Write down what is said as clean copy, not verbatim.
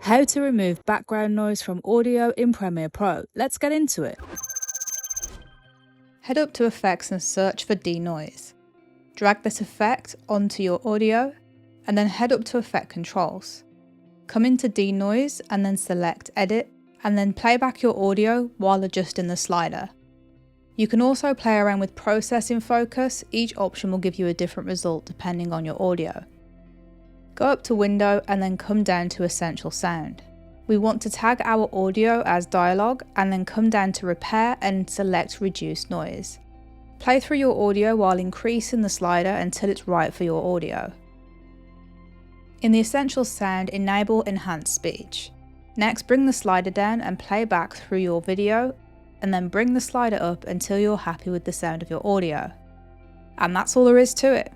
How to remove background noise from audio in Premiere Pro. Let's get into it. Head up to Effects and search for Denoise. Drag this effect onto your audio and then head up to Effect Controls. Come into Denoise and then select Edit and then play back your audio while adjusting the slider. You can also play around with Process in Focus. Each option will give you a different result depending on your audio. Go up to Window and then come down to Essential Sound. We want to tag our audio as dialogue and then come down to Repair and select Reduce Noise. Play through your audio while increasing the slider until it's right for your audio. In the Essential Sound, enable Enhanced Speech. Next, bring the slider down and play back through your video, and then bring the slider up until you're happy with the sound of your audio. And that's all there is to it.